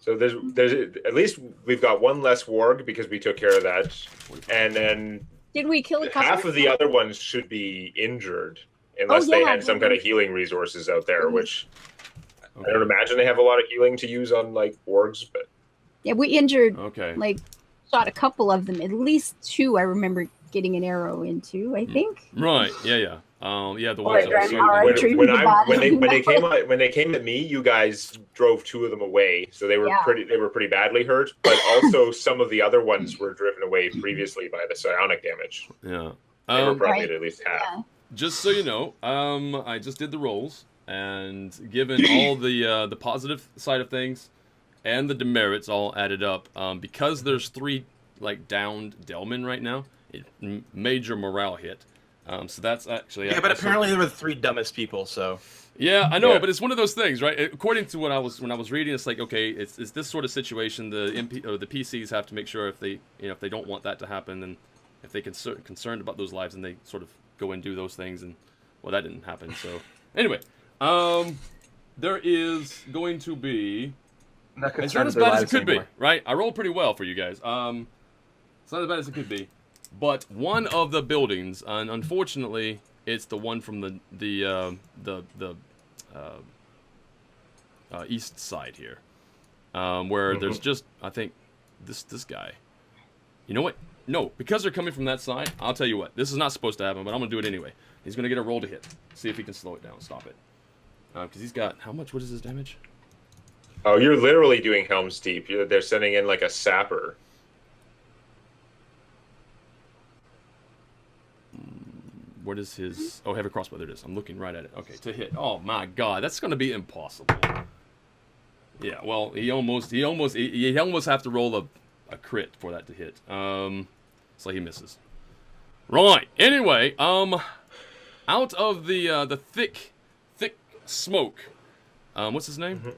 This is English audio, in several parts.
So there's at least we've got one less warg because we took care of that, and then Did we kill a couple? half of the other ones should be injured Oh, unless they yeah, had some kind of healing resources out there, which Okay. I don't imagine they have a lot of healing to use on like wargs. But Yeah, we injured, Okay. like, shot a couple of them. At least two I remember getting an arrow into, I think. Right. Yeah. Yeah. Yeah. The Or ones that Grand were Power shooting. Tree. when they came at me, you guys drove two of them away, so they were Yeah. pretty badly hurt. But also some of the other ones were driven away previously by the psionic damage. Yeah. They were probably Right. at least half. Yeah. Just so you know, I just did the rolls, and given all the positive side of things and the demerits all added up, because there's 3 like downed Delman right now, major morale hit. So that's actually but apparently there were the 3 dumbest people. So yeah, I know, Yeah. but it's one of those things, right? According to what when I was reading, it's like, okay, it's this sort of situation. The the PCs have to make sure if they if they don't want that to happen, and if they concerned about those lives, and they sort of go and do those things, and well, that didn't happen. So anyway, there is going to be. It's not as bad as it could be, right? I rolled pretty well for you guys. It's not as bad as it could be, but one of the buildings, and unfortunately, it's the one from the east side here, where there's just, I think, this guy. You know what? No, because they're coming from that side. I'll tell you what. This is not supposed to happen, but I'm gonna do it anyway. He's gonna get a roll to hit. See if he can slow it down, stop it. Because he's got how much? What is his damage? Oh, you're literally doing Helm's Deep. They're sending in like a sapper. What is his? Oh, heavy crossbow. There it is. I'm looking right at it. Okay, to hit. Oh my God, that's gonna be impossible. Yeah. Well, he almost have to roll a crit for that to hit. So he misses. Right. Anyway, out of the thick smoke. What's his name? Mm-hmm.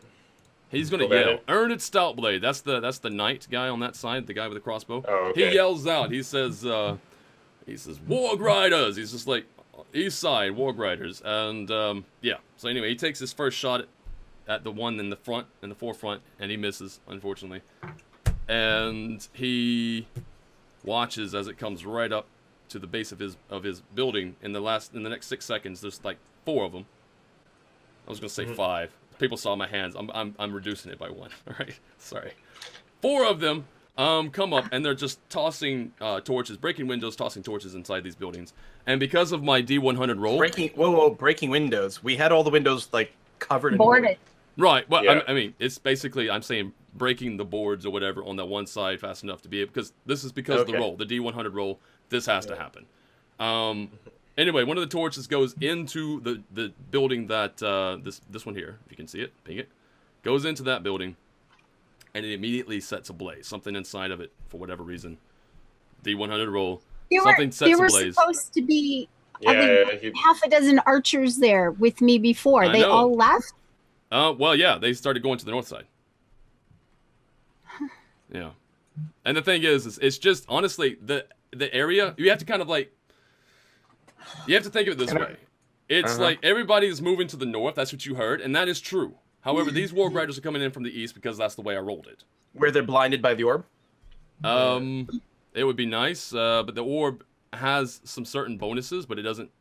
He's gonna yell, "Ernest Stoutblade." That's the knight guy on that side, the guy with the crossbow. Oh, okay. He yells out. He says, "Warg Riders." He's just like, "East side, Warg Riders." And yeah. So anyway, he takes his first shot at the one in the forefront, and he misses, unfortunately. And he watches as it comes right up to the base of his building. In the next 6 seconds, there's like 4 of them. I was gonna say 5. People saw my hands. I'm reducing it by 1. All right, sorry. 4 of them come up, and they're just tossing torches, breaking windows, tossing torches inside these buildings. And because of my D100 roll, breaking windows. We had all the windows like covered in Boarded. right? Well, Yeah. I mean, it's basically I'm saying breaking the boards or whatever on that one side fast enough to be able, because this is because of the roll, the D100 roll. This has to happen. Anyway, one of the torches goes into the building that this one here, if you can see it, ping it, goes into that building, and it immediately sets ablaze. Something inside of it, for whatever reason. D100 roll. Something sets There were ablaze. supposed to be Yeah, half a dozen archers there with me before. I They know. all left? Well, yeah, they started going to the north side. Yeah, and the thing is it's just honestly the area. You have to kind of like, you have to think of it this way. It's like everybody's moving to the north. That's what you heard, and that is true. However, these Warg Riders are coming in from the east because that's the way I rolled it. where they're blinded by the orb. It would be nice, but the orb has some certain bonuses, but it doesn't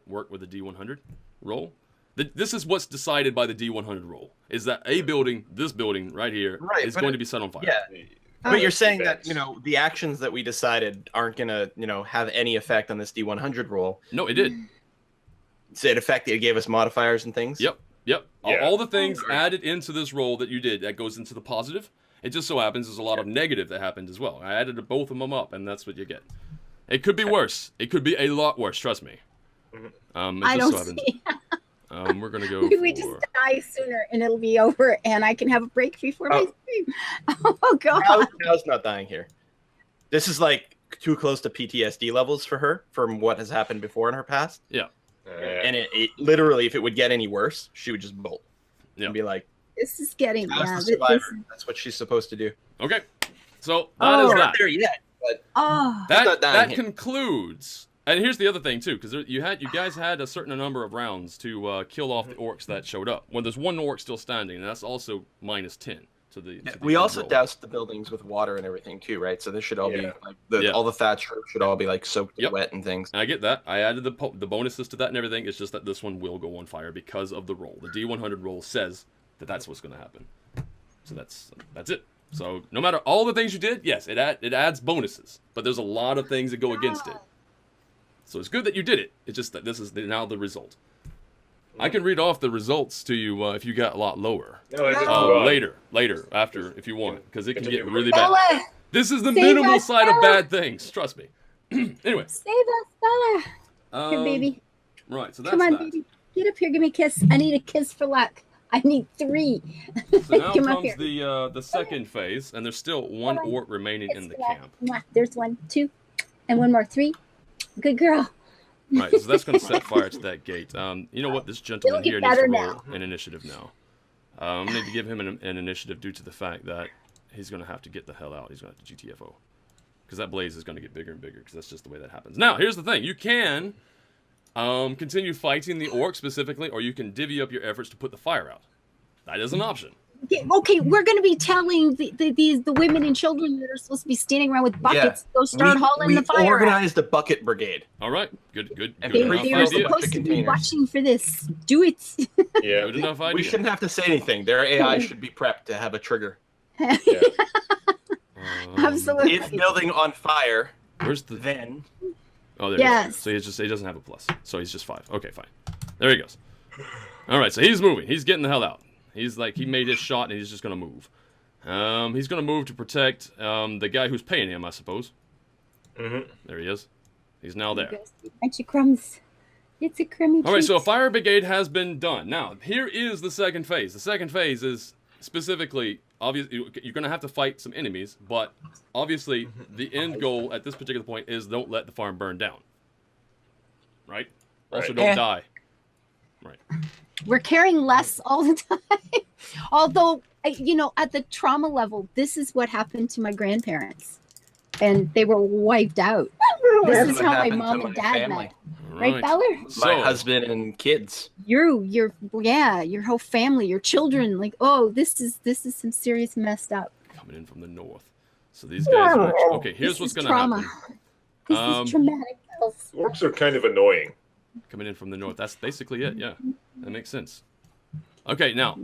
work with the D100 roll. This is what's decided by the D100 roll, is that this building right here, is going to be set on fire. Yeah. But you're saying that, the actions that we decided aren't going to, have any effect on this D100 roll. No, it did. So it gave us modifiers and things? Yep. Yeah. All the things added into this roll that you did, that goes into the positive. It just so happens there's a lot of negative that happened as well. I added both of them up, and that's what you get. It could be worse. It could be a lot worse, trust me. I don't see. We're going to go We just die sooner, and it'll be over, and I can have a break before my stream. Oh, God. Now's not dying here. This is like too close to PTSD levels for her from what has happened before in her past. Yeah. And it literally, if it would get any worse, she would just bolt. Yeah. And be like, This is getting... "That's the survivor." That's what she's supposed to do. Okay. So that is We're that. not there yet, but Oh, That concludes. And here's the other thing too, because you guys had a certain number of rounds to kill off the orcs that showed up. Well, there's one orc still standing, and that's also -10. to the. Yeah, to the we end also roll. doused the buildings with water and everything too, right? So this should all be Yeah. like all the thatch roof should all be like soaked Yep. and wet and things. And I get that. I added the bonuses to that and everything. It's just that this one will go on fire because of the roll. The D100 roll says that that's what's going to happen. So that's it. So no matter all the things you did, yes, it adds bonuses, but there's a lot of things that go against it. So it's good that you did it. It's just that this is now the result. I can read off the results to you if you got a lot lower. No, let's just move on. Later, after, if you want, because it can get Continue. really bad. Bella, This is the Save minimal us, side of Bella. bad things. Trust me. Anyway. save us, Bella. Here, baby. Right, so that's Come on, that. baby. Get up here. Give me a kiss. I need a kiss for luck. I need 3. So now Come up comes here. the second phase, and there's still one Come on. orc remaining in the Kiss for luck. camp. Mwah. There's 1, 2, and 1 more. 3. Good girl. Right, so that's going to set fire to that gate. You know what? This gentleman It'll here get needs to better roll an initiative now. I'm going to give him an initiative due to the fact that he's going to have to get the hell out. He's going to have to GTFO. Because that blaze is going to get bigger and bigger, because that's just the way that happens. Now, here's the thing. You can continue fighting the orc specifically, or you can divvy up your efforts to put the fire out. That is an option. Okay, we're going to be telling the women and children that are supposed to be standing around with buckets to go start hauling the fire. We out. organized a bucket brigade. All right, good And They, enough they are idea. supposed to be Containers. watching for this. Do it. Yeah. Good enough idea. We shouldn't have to say anything. Their AI should be prepped to have a trigger. Yeah. Absolutely. If building on fire, Where's the... then Oh, there he Yes. is. So he doesn't have a plus. So he's just 5. Okay, fine. There he goes. All right, so he's moving. He's getting the hell out. He's like, he made his shot and he's just going to move. He's going to move to protect the guy who's paying him, I suppose. Mm-hmm. There he is. He's now there. Aren't you crumbs? It's a crummy All right, so a treat. fire brigade has been done. Now, here is the second phase. The second phase is specifically, obviously, you're going to have to fight some enemies, but obviously the end goal at this particular point is don't let the farm burn down. Right? Also, Right. don't die. Right. We're caring less all the time. Although, at the trauma level, this is what happened to my grandparents. And they were wiped out. This is what how my happened to mom my and dad family. met. Right, Beller? My husband and kids. Your whole family, your children, like, oh, this is some serious messed up. Coming in from the north. So these guys are actually, okay, here's This what's is going to trauma. happen. This is traumatic. Orcs are kind of annoying. Coming in from the north. That's basically it, yeah. That makes sense. Okay, now,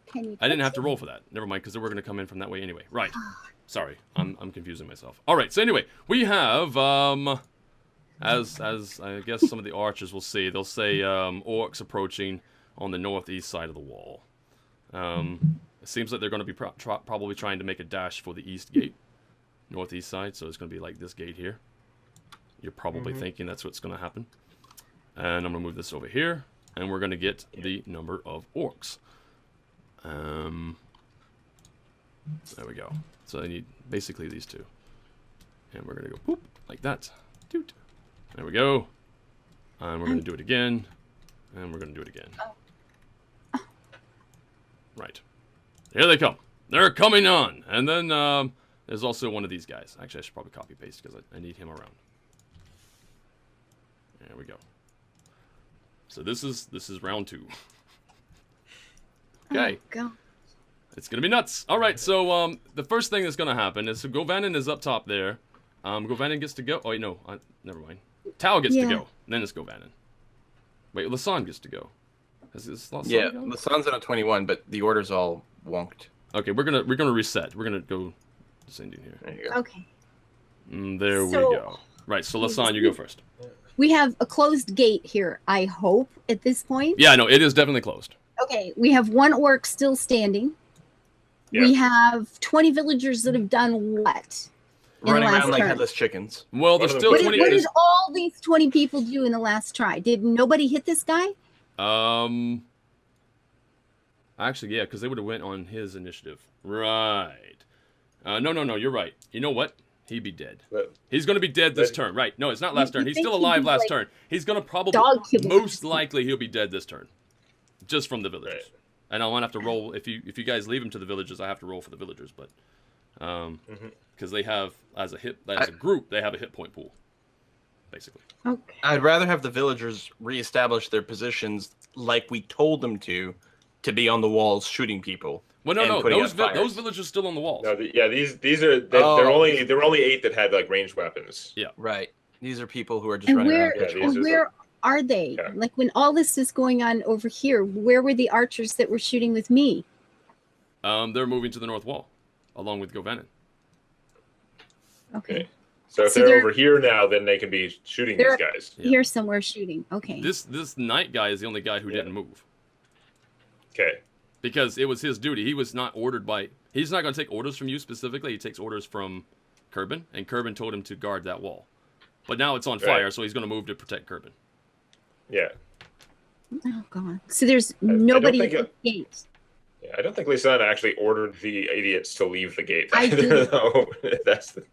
Can you I didn't touch have to roll for that. Never mind, because they were going to come in from that way anyway. Right. Sorry, I'm confusing myself. All right, so anyway, we have, as I guess some of the archers will see, they'll say orcs approaching on the northeast side of the wall. It seems like they're going to be probably trying to make a dash for the east gate, northeast side, so it's going to be like this gate here. You're probably thinking that's what's going to happen. And I'm going to move this over here, and we're going to get the number of orcs. There we go. So I need basically these two. And we're going to go poop like that. Doot. There we go. And we're going to do it again. And we're going to do it again. Right. Here they come. They're coming on. And then there's also one of these guys. Actually, I should probably copy paste because I need him around. There we go. So this is round 2. Okay. Oh, God. It's gonna be nuts. All right, so the first thing that's gonna happen is so Govanen is up top there. Govanen gets to go. Oh wait, no, never mind. Tao gets to Yeah. go. And then it's Govanen. Wait, Lasan gets to go. Has Lasan Yeah, gone? the sun's on a 21, but the order's all wonked. Okay, we're gonna reset. We're gonna go descending here. There you go. Okay. There we So- go. Right, so Lasan, you go first. We have a closed gate here, I hope, at this point. Yeah, no, it is definitely closed. Okay, we have 1 orc still standing. Yeah. We have 20 villagers that have done what? In the Running last around like turn. headless chickens. Well, there's What still What did, 20. what did all these 20 people do in the last try? Did nobody hit this guy? Actually, yeah, because they would have went on his initiative. Right. No, you're right. You know what? He'd be dead. But He's going to be dead this But- turn. Right. No, it's not last You turn. He's think still he'd alive be, last like, turn. He's going to probably, dog killing most us? likely, he'll be dead this turn. Just from the villagers. Right. And I won't have to roll, if you guys leave him to the villagers, I have to roll for the villagers, but, because they have, as a group, they have a hit point pool, basically. Okay. I'd rather have the villagers reestablish their positions like we told them to be on the walls shooting people. Well, no, and no, putting those out fires. those villagers are still on the walls. No, these are Oh. there were only 8 that had like ranged weapons. Yeah. Right. These are people who are just And running where, around. Yeah, patrolling. these are where are they? Yeah. Like when all this is going on over here, where were the archers that were shooting with me? They're moving to the north wall, along with Govanen. Okay. Okay. So if So they're they're- over here now, then they can be shooting these They're- guys. Yeah. Here somewhere shooting. Okay. This knight guy is the only guy who Yeah. didn't move Okay. because it was his duty. He was not ordered by. He's not going to take orders from you specifically. He takes orders from Kerbin, and Kerbin told him to guard that wall. But now it's on fire, Right. so he's going to move to protect Kerbin. Yeah. Oh god. So there's don't nobody think at the gate. Yeah, I don't think Lisanne actually ordered the idiots to leave the gate. I did. No, that's the,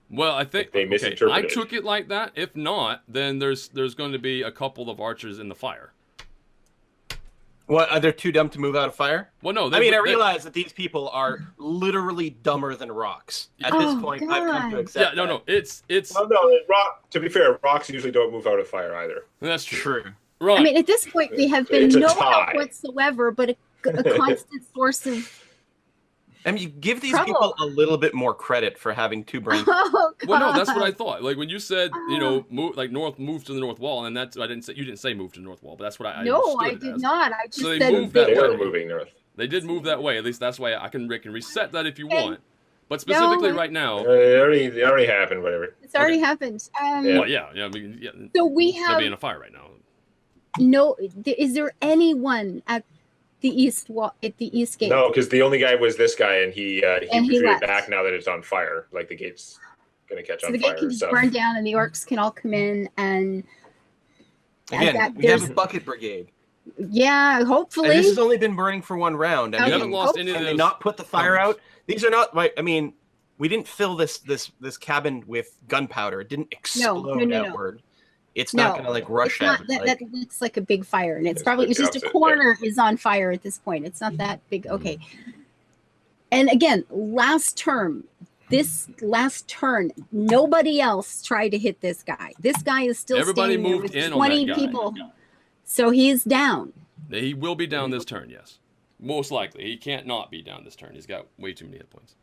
Well, I think They okay, misinterpreted I it. took it like that. If not, then there's going to be a couple of archers in the fire. What? Are they too dumb to move out of fire? Well, no, I mean, I they- realize that these people are literally dumber than rocks. At this Oh, point, I've come to God. accept. Yeah, no, it's well, no. To be fair, rocks usually don't move out of fire either. that's true. True. Right. I mean, at this point, we have been It's a no help tie. whatsoever, but a constant source of. I mean, you give these Trouble. people a little bit more credit for having two brains. Oh god. Well, no, that's what I thought. Like when you said, Ah. move to the north wall, and that's I didn't say you didn't say move to the north wall, but that's what I No, I understood it did as. not. I just So they said moved that They way. are moving north. They did move that way. At least that's why I can reset that if you Okay. want. But specifically No. right now, It already happened. Whatever. it's already Okay. happened. Yeah. well, yeah, I mean, yeah, So we they'll be in have a fire right now. no. Is there anyone at the east wall at the east gate? No, because the only guy was this guy, and he And he retreated left. back now that it's on fire. Like the gate's gonna catch So on the gate fire. can just So burn down, and the orcs can all come in, and Again, that- we have there's- a bucket brigade. yeah, And hopefully. this has only been burning for one round. I You Okay. mean, haven't lost any of can those. they not put the fire arms. out? These are not right. I mean, we didn't fill this cabin with gunpowder. It didn't explode no. outward. It's No, not gonna like rush It's not, out. that, like- that looks like a big fire, and it's It's probably the it's just a opposite, corner is on fire at this point. It's not that big. Okay. And again, this last turn, nobody else tried to hit this guy. This guy is still Everybody standing there moved with in on 20 that guy. people. So he's down. He will be down this turn, yes. Most likely. He can't not be down this turn. He's got way too many hit points.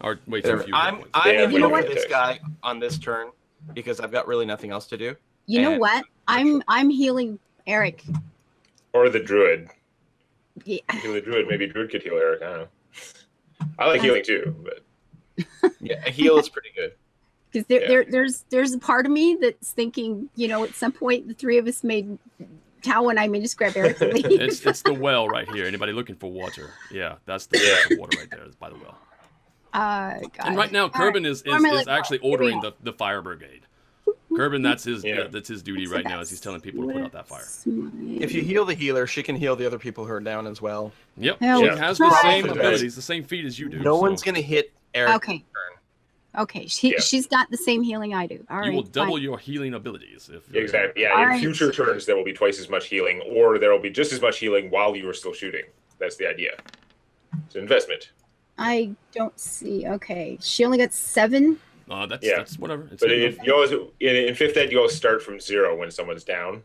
Or way too few hit I'm points. They have in here what? for this guy on this turn because I've got really nothing else to do. You know And- what? I'm healing Eric. or the druid. Yeah. Heal the druid. Maybe druid could heal Eric. I don't know. I like healing too, but Yeah, a heal is pretty good. Because Yeah. there's a part of me that's thinking, at some point the three of us made Tao and I may just grab Eric and leave. It's the well right here. Anybody looking for water? Yeah, that's the Yeah. water right there. It's by the well. God. And right now, All Kerbin is Normally, actually here we ordering go. the fire brigade. Kerbin, that's his Yeah. that's his duty right now, as he's telling people to put out that fire. If you heal the healer, she can heal the other people who are down as well. Yep, Hell, she Yeah. has the try. same Yeah. abilities, the same feat as you do. No so one's gonna hit Eric. Okay. turn. Okay, Yeah. she's got the same healing I do. All right, You will double fine. your healing abilities if exactly. Yeah. All In right. future turns, there will be twice as much healing, or there will be just as much healing while you are still shooting. That's the idea. It's an investment. I don't see. Okay, she only got 7. That's whatever. It's But good if enough. you always in fifth ed, you always start from 0 when someone's down.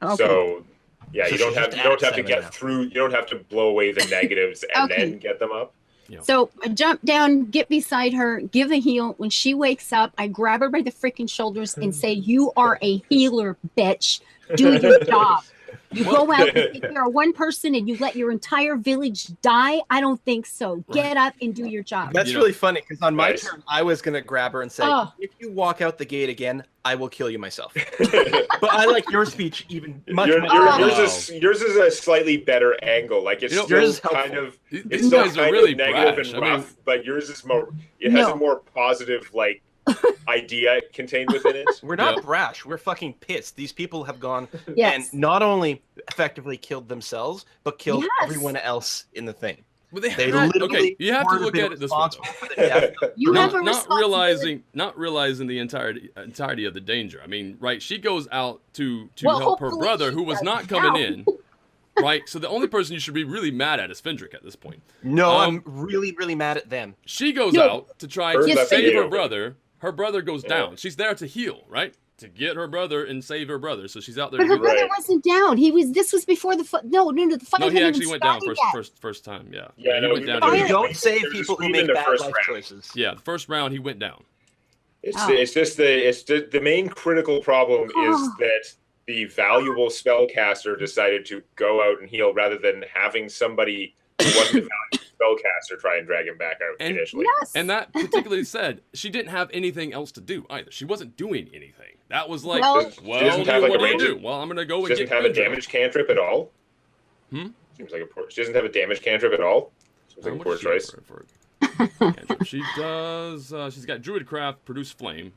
Okay. So yeah, So you don't she's have just you don't at have to 7 get now. through. You don't have to blow away the negatives and Okay. then get them up. So I jump down, get beside her, give a heal. When she wakes up, I grab her by the freaking shoulders and say, "You are a healer, bitch. Do your job. You go out and take care of one person and you let your entire village die? I don't think so. Get up and do your job." That's You know- really funny because on my Nice. turn, I was gonna grab her and say, Oh. "If you walk out the gate again, I will kill you myself." But I like your speech even much Your- more. Oh. yours is a slightly better angle. Like it's You know, still yours is kind helpful. of These it's still guys are kind really of negative brash. and I mean, rough, but yours is more. It has No. a more positive like idea contained within it. We're not Yeah. brash. We're fucking pissed. These people have gone Yes. and not only effectively killed themselves, but killed Yes. everyone else in the thing. Well, they They had- literally okay, you have to were look been at it this way. though. responsible for the death. You have a Not responsibility. realizing the entirety of the danger. I mean, right? She goes out to Well, help her hopefully brother, she who was does not coming now. in. Right? So the only person you should be really mad at is Fendrick at this point. No, Um, I'm really, really mad at them. She goes No. out to try Hers to left save you. her brother. Her brother goes Yeah. down. She's there to heal, right? to get her brother and save her brother. So she's out there. But To her do that. brother wasn't down. This was before the no, the fight. No, he hadn't actually even went down started yet. first time. Yeah. Yeah, he no, went down. Fire- You don't save There's a people who scream make in the bad first life round. choices. Yeah, the first round he went down. It's just the main critical problem is that the valuable spellcaster decided to go out and heal rather than having somebody who wasn't a valuable spellcaster try and drag him back out And- initially. Yes. And that particularly said, she didn't have anything else to do either. She wasn't doing anything. That was like, Well- She well, doesn't have, like, what a do you range do? of- Well, I'm gonna go She and doesn't get have a Indra. damage cantrip at all. Hmm? Seems like a poor. She doesn't have a damage cantrip at all. Seems like a What poor does she have choice. for cantrip? She does. She's got Druidcraft, Produce Flame,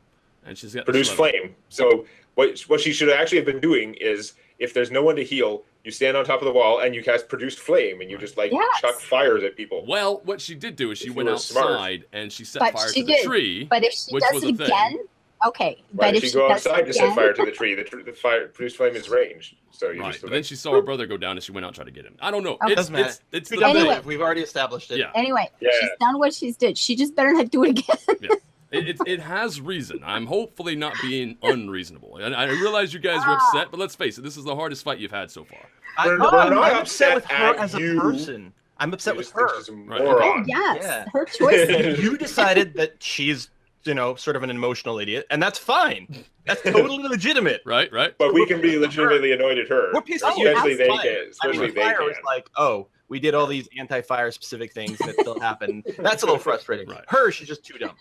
and she's got Produce Slaughter. flame. So what she should actually have been doing is, if there's no one to heal, you stand on top of the wall and you cast Produced Flame, and you just like Yes. chuck fires at people. Well, what she did do is she If you went were smart. outside and she set But fire she to the did. tree. But if she which does was it a thing. again, okay. Why but did if she go does it outside to set again- fire to the tree? The fire Produced Flame is ranged, so you Right, just but then she saw her brother go down and she went out and tried to get him. I don't know. Okay. It's Doesn't matter. it's Who the does thing. Anyway. it? We've already established it. Yeah. Anyway, Yeah. she's done what she's did. She just better not do it again. It has reason. I'm hopefully not being unreasonable. And I realize you guys are Ah. upset, but let's face it, this is the hardest fight you've had so far. We're not I'm upset upset with her at as a you. person. I'm upset You with just think her. she's a Right. Oh moron. yes, Yeah. her choice. You decided that she's, sort of an emotional idiot, and that's fine. That's totally legitimate. Right? But we can be legitimately annoyed at her. We're pissed at you. Especially they That's can. fine. I mean, Especially they Fire was can. like, oh, we did all these anti-fire specific things that still happen. That's a little frustrating. Right. Her, she's just too dumb.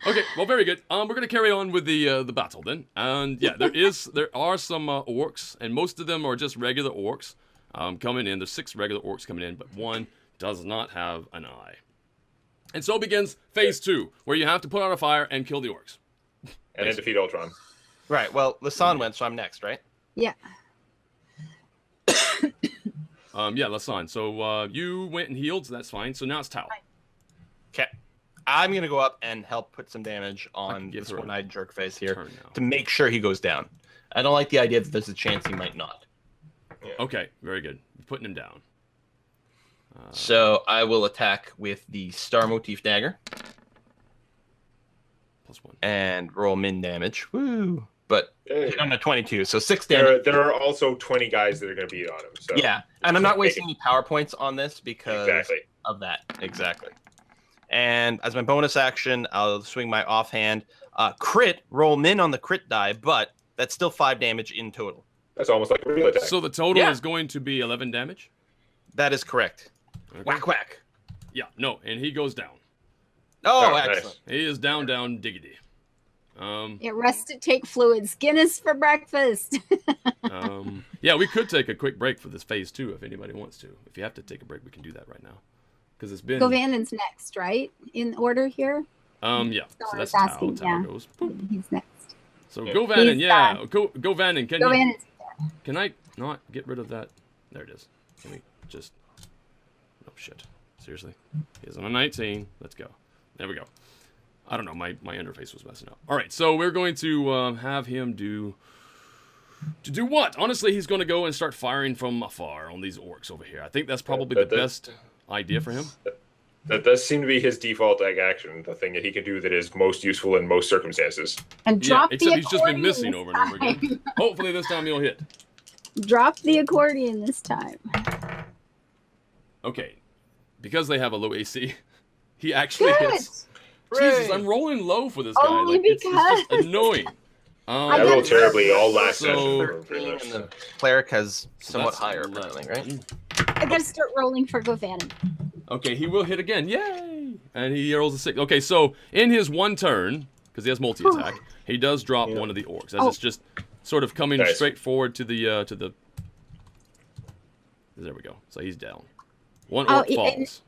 Okay, well, very good. We're gonna carry on with the battle then, and yeah, there are some orcs, and most of them are just regular orcs coming in. There's 6 regular orcs coming in, but one does not have an eye. And so begins phase 2, where you have to put out a fire and kill the orcs. And then defeat Ultron. Right. Well, Lasan went, so I'm next, right? Yeah. Yeah, Lasan. So you went and healed, so that's fine. So now it's Tao. Okay. I'm gonna go up and help put some damage I can on give this her a one-eyed jerk face here turn now. to make sure he goes down. I don't like the idea that there's a chance he might not. Okay, very good. Putting him down. So I will attack with the Star Motif Dagger +1. and roll min damage. Woo! But Hey. hit on a 22, so 6 damage. There are also 20 guys that are going to beat on him. So Yeah, and I'm not wasting any power points on this because Exactly. of that. Exactly. And as my bonus action, I'll swing my offhand. Crit, roll min on the crit die, but that's still 5 damage in total. That's almost like a real attack. So the total Yeah. is going to be 11 damage. That is correct. Okay. Whack, whack. Yeah, no, and he goes down. Oh, Oh, nice. excellent. He is down, diggity. Get rested, take fluids. Guinness for breakfast. Yeah, we could take a quick break for this phase 2 if anybody wants to. If you have to take a break, we can do that right now. Because it's been. Govanen's next, right? In order here. Yeah. So So I that's was how asking, Tao yeah. goes. Boop. He's next. So Yeah. Govanen, He's yeah. done. Govanen, can you, Govanen's can I not get rid of that? There it is. Can we just. Oh, shit. Seriously? He's on a 19. Let's go. There we go. I don't know. My interface was messing up. All right. So we're going to have him do. To do what? Honestly, he's going to go and start firing from afar on these orcs over here. I think that's probably the best idea for him. That does seem to be his default action, the thing that he can do that is most useful in most circumstances. and Yeah, drop except the he's just been accordion missing this over and over time. again. Hopefully this time he'll hit. Drop the accordion this time. Okay. Because they have a low AC, he actually Good. hits. Jesus, I'm rolling low for this guy. Only Like, it's just because- annoying. I got rolled terribly all last So- session. Pretty 13, much. and the cleric has So somewhat that's higher, 11. apparently, right? I gotta start rolling for Govanen. Okay, he will hit again. Yay! And he rolls a 6. Okay, so in his one turn, because he has multi-attack, he does drop one of the orcs. As Oh. it's just sort of coming Nice. straight forward to the. There we go. So he's down. One Oh, orc falls.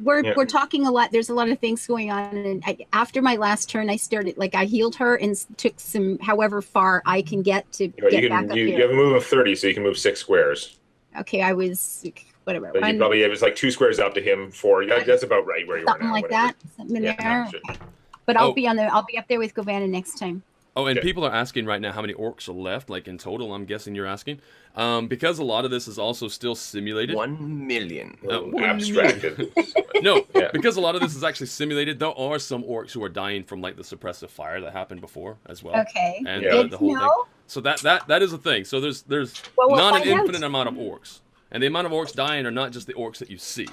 We're talking a lot. There's a lot of things going on, and after my last turn, I started I healed her and took some however far I can get to get back up you here. have a move of 30, so you can move 6 squares. Okay, I was whatever. But you one- probably it was like 2 squares up to him. 4. Yeah, that's about right where you are something now. like whatever. that. Something in Yeah, there. sure. But I'll Oh. be up there with Govanen next time. Oh, and Okay. people are asking right now how many orcs are left, like in total. I'm guessing you're asking, because a lot of this is also still simulated. 1 million. Oh, Abstracted. No, Yeah. because a lot of this is actually simulated. There are some orcs who are dying from like the suppressive fire that happened before as well. Okay. And Yeah. the whole thing. So that is a thing. So there's Well, we'll not an find out. infinite amount of orcs, and the amount of orcs dying are not just the orcs that you see.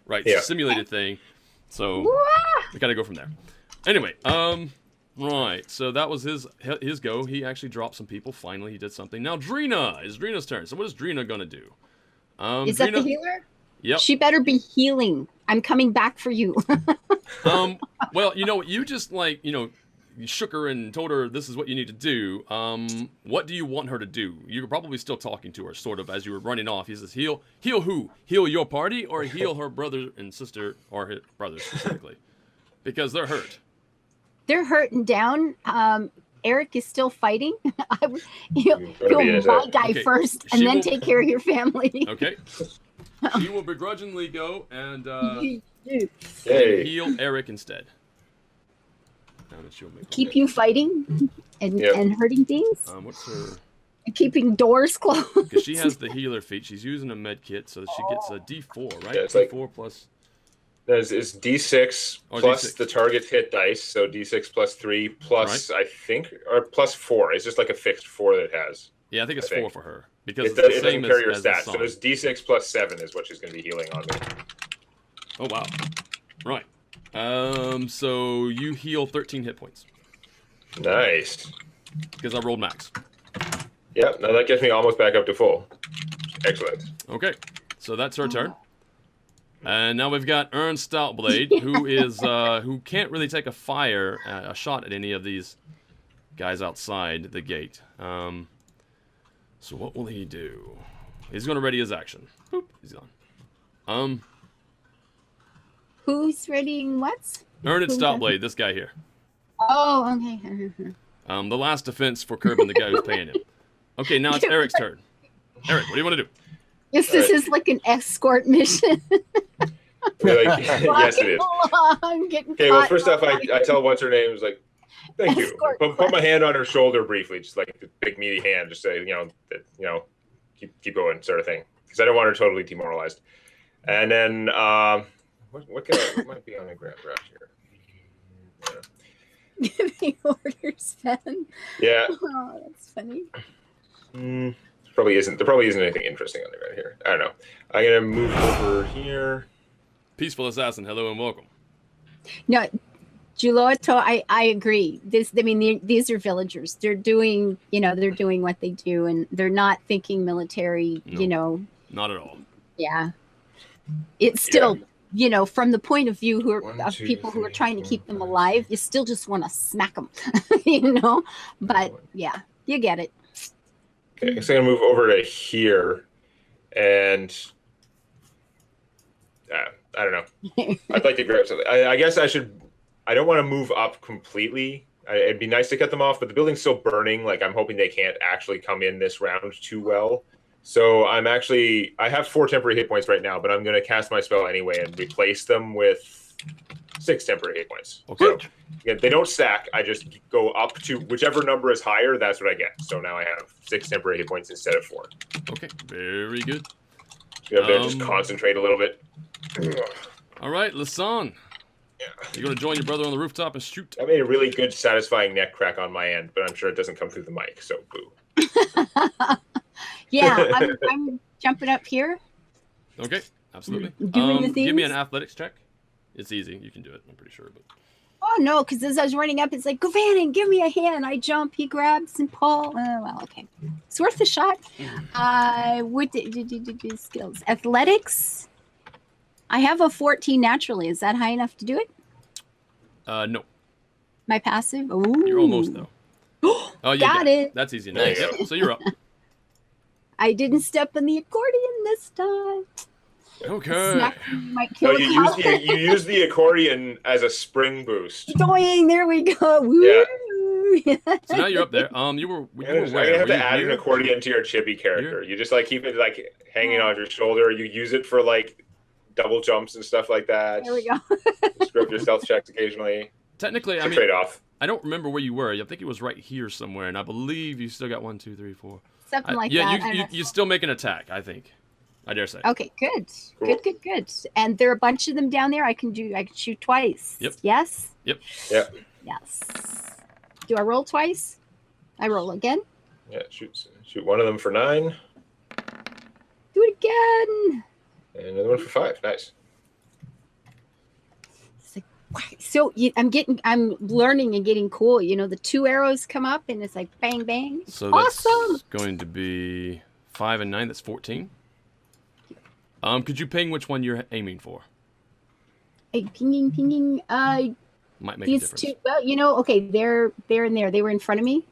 Right. It's Yeah. a simulated thing. So Wah! we gotta go from there. Anyway, right. So that was his go. He actually dropped some people. Finally, he did something. Now Drina, it's Drina's turn. So what is Drina gonna do? Is that the healer? Yep. She better be healing. I'm coming back for you. Well, you just you shook her and told her this is what you need to do. What do you want her to do? You're probably still talking to her, sort of, as you were running off. He says, heal who? Heal your party, or heal her brother and sister, or her brothers specifically, because they're hurt. They're hurting down. Eric is still fighting. I would heal Be my guy Okay, first, she and then will- take care of your family. Okay. She will begrudgingly go and Hey. heal Eric instead. Now that she'll make Keep you fighting and Yep. and hurting things, what's her? and keeping doors closed. Because she has the healer feat. She's using a med kit, so that she gets a D4, right? Yeah, it's like- D4 plus. It's D6 Oh, plus D6. the target's hit dice, so D6 plus 3 plus, I think, or plus 4. It's just like a fixed 4 that it has. Yeah, I think it's I think. 4 for her because It, it's the it doesn't same carry your as the stats, so song. there's D6 plus 7 is what she's going to be healing on me. Oh wow. Right. So you heal 13 hit points Nice. because I rolled max. Yep, now that gets me almost back up to full. Excellent. Okay. So that's her turn. And now we've got Ernst Stoutblade, who can't really take a shot at any of these guys outside the gate. So what will he do? He's going to ready his action. Boop, he's gone. Who's readying what? Ernst Stoutblade, this guy here. Oh, okay. The last defense for curbing the guy who's paying him. Okay, now it's Eric's turn. Eric, what do you want to do? Yes, this is like an escort mission. Yes, it is. I'm getting Okay, well, caught. first off, I tell what's her name. Is like, thank you. Escort Put my hand on her shoulder briefly, just like the big meaty hand, just say, keep going, sort of thing, because I don't want her totally demoralized. And then, what might be on the ground rush here? Giving orders, Ben. Yeah, Oh, that's funny. there probably isn't anything interesting on the ground here. I don't know. I'm gonna move over here. Peaceful assassin, hello and welcome. No, Giulotto, I agree. These are villagers. They're doing what they do, and they're not thinking military. No. Not at all. Yeah. It's still, from the point of view of people who are trying to keep them alive, you still just want to smack them, But yeah, you get it. Okay, so I'm gonna move over to here, and I don't know. I'd like to grab something. I guess I should. I don't want to move up completely. It'd be nice to cut them off, but the building's still burning. Like, I'm hoping they can't actually come in this round too well. So I have 4 temporary hit points right now, but I'm going to cast my spell anyway and replace them with 6 temporary hit points. Okay. So, again, they don't stack. I just go up to whichever number is higher. That's what I get. So now I have 6 temporary hit points instead of 4. Okay, very good. Just concentrate a little bit. All right, Lasan. Yeah. You're going to join your brother on the rooftop and shoot. I made a really good, satisfying neck crack on my end, but I'm sure it doesn't come through the mic, so boo. Yeah, I'm jumping up here. Okay, absolutely. Doing the Give me an things? athletics check. It's easy. You can do it, I'm pretty sure. But Oh no, because as I was running up, it's like, go Van and give me a hand. I jump, he grabs and pull. Well, okay. It's worth a shot. What did skills? Athletics. I have a 14 naturally. Is that high enough to do it? no. My passive? Ooh. You're almost, though. Oh, you Got it. That's easy enough. There you Yep, so you're up. I didn't step on the accordion this time. Okay. Smack might So kill you use the accordion as a spring boost. Doing, there we go. Woo. So now you're up there. You were I'm where? gonna have Were to you add an here? accordion to your chibi character. Here? You just keep it hanging on your shoulder. You use it for double jumps and stuff like that. There we go. Screw up your stealth checks occasionally. Technically, It's I a mean, trade off. I don't remember where you were. I think it was right here somewhere, and I believe you still got 1, 2, 3, 4. Something like yeah, that. you still make an attack. I think. I dare say. Okay, good. Cool. Good. And there are a bunch of them down there. I can shoot twice. Yep. Yes? Yep. Yeah. Yes. Do I roll twice? I roll again. Yeah. Shoot one of them for 9. Do it again. And another one for 5. Nice. It's like, wow. So I'm learning and getting cool. You know, the 2 arrows come up and it's like bang, bang. So awesome. That's going to be 5 and 9. That's 14. Could you ping which one you're aiming for? Hey, pinging. Might make a These difference. 2. Well, you know, okay, they're in there. They were in front of me.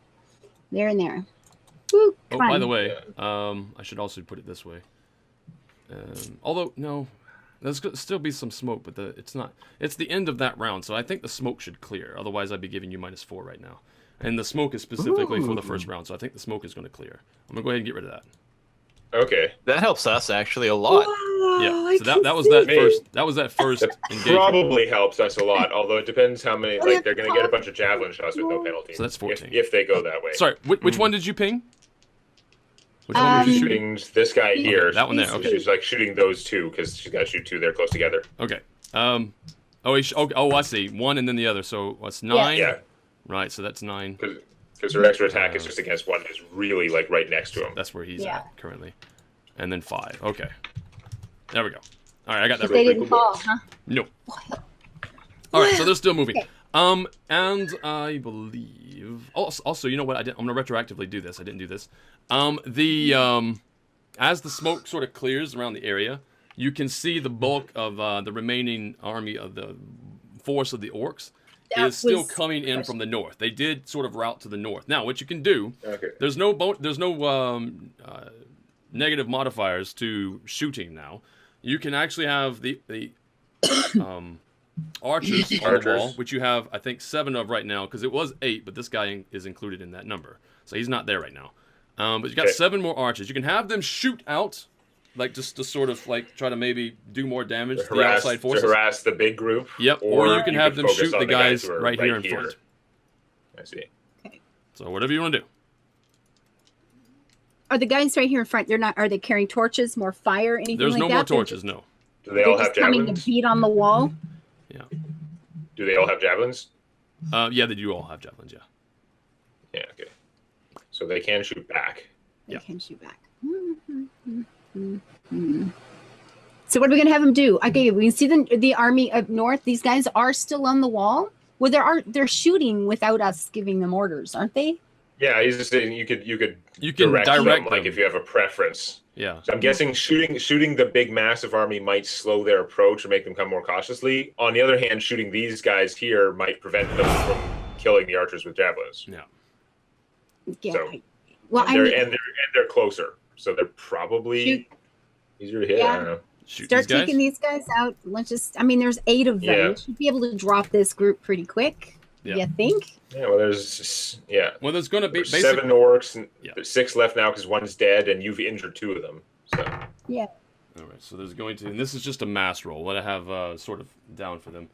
They're in there. Woo, Oh, come by on. the way, I should also put it this way. Although no, there's gonna still be some smoke, but it's not. It's the end of that round, so I think the smoke should clear. Otherwise, I'd be giving you -4 right now. And the smoke is specifically for the first round, so I think the smoke is going to clear. I'm gonna go ahead and get rid of that. Okay. That helps us actually a lot. Yeah. So that was that first. That was that first engagement. Probably helps us a lot, although it depends how many. Like they're going to get a bunch of javelin shots with no penalty. So that's 14. If they go that way. Sorry, which one did you ping? Which one was you shooting? Shooting this guy here. That one there. Okay. She's like shooting those 2 because she's got to shoot 2 there close together. Okay. Oh, I see. 1 and then the other. So what's 9? Yeah. Right. So that's 9. Because her extra attack is just against one who's really like right next to him. That's where he's Yeah. at currently. And then 5. Okay. There we go. All right, I got that. They didn't fall, huh? No. All right, so they're still moving. Okay. And I believe also, you know what? I'm gonna retroactively do this. I didn't do this. As the smoke sort of clears around the area, you can see the bulk of the remaining army of the force of the orcs That is still was coming in from the north. They did sort of route to the north. Now, what you can do, Okay. there's no negative modifiers to shooting now. You can actually have the archers on the wall, which you have, I think, 7 of right now, because it was 8, but this guy is included in that number. So he's not there right now. But you got 7 more archers. You can have them shoot out, like just to sort of like try to maybe do more damage to the outside forces. To harass the big group. Yep, or you can have them focus shoot on the guys who are right here in front. I see. So whatever you want to do. Are the guys right here in front? Are they carrying torches, more fire, anything There's like no that? more torches, no. Do they all They're have just coming javelins? to beat on the wall. Yeah. Do they all have javelins? Yeah, they do all have javelins, yeah. Yeah, okay. So they can shoot back. They Yeah. can shoot back. So what are we gonna have them do? Okay, we can see the army up north. These guys are still on the wall. Well, they're shooting without us giving them orders, aren't they? Yeah, he's just saying you could You can direct them, direct like them. if you have a preference. Yeah. So I'm guessing shooting the big massive army might slow their approach or make them come more cautiously. On the other hand, shooting these guys here might prevent them from killing the archers with javelins. Yeah. Yeah. So, Well, and they're closer, so they're probably easier to hit. Yeah. I don't know. Shoot start these guys. taking these guys out. There's 8 of them. Yeah. We should be able to drop this group pretty quick. Yeah. You think? Yeah, well, there's Well, there's going to be there's basically 7 orcs, and Yeah. there's 6 left now because one's dead, and you've injured 2 of them. So Yeah. All right, so there's going to, and this is just a mass roll. What I have sort of down for them.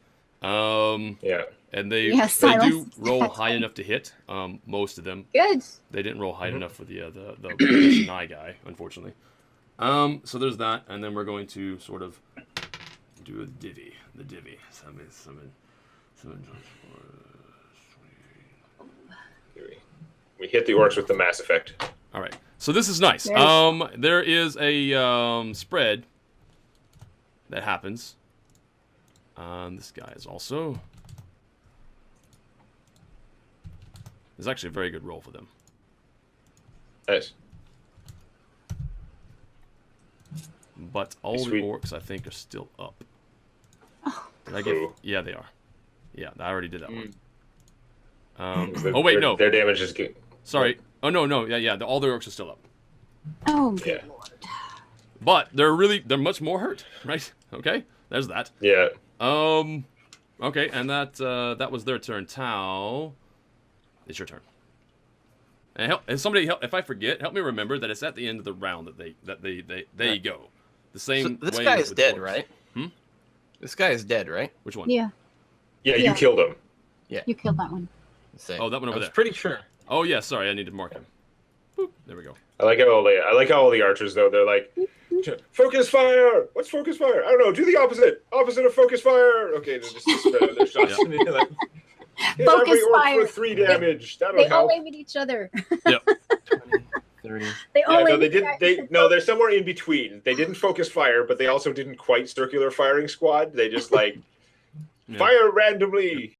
yeah, And they Yeah, do silence. roll high enough to hit. Most of them. Good. They didn't roll high enough for the Sinai guy, unfortunately. So there's that, and then we're going to sort of do a divvy. The divvy. 7. we hit the orcs with the mass effect. All right. So this is nice. There's- There is a spread that happens. This guy is also. There's actually a very good roll for them. Nice. But all the Sweet. orcs, I think, are still up. Did I Cool. Yeah, they are. Yeah, I already did that one. Their- Oh wait, their- no. Their damage is good. Sorry. Oh no. Yeah. All the orcs are still up. Oh, good Yeah. lord. But they're much more hurt, right? Okay. There's that. Yeah. Okay, and that was their turn. Tau, it's your turn. And somebody help if I forget. Help me remember that it's at the end of the round that they go. The same. So this way guy is with dead, orcs. right? Hmm? This guy is dead, right? Which one? Yeah. Yeah, Yeah. you killed him. You killed that one. Let's see. Oh, that one over I was there. pretty sure. Oh yeah, sorry, I need to mark him. Boop. There we go. I like how all the archers though. They're like, focus fire. What's focus fire? I don't know. Do the opposite. Opposite of focus fire. Okay, they're just spread out their shots. Yeah. And you're like, hit Focus every orc fire. for 3 damage. That'll They all help. aim at each other. Yep. 20, 30. They all Yeah, no, aim they at didn't. each other. No, they're somewhere in between. They didn't focus fire, but they also didn't quite circular firing squad. They just like Yeah. fire randomly.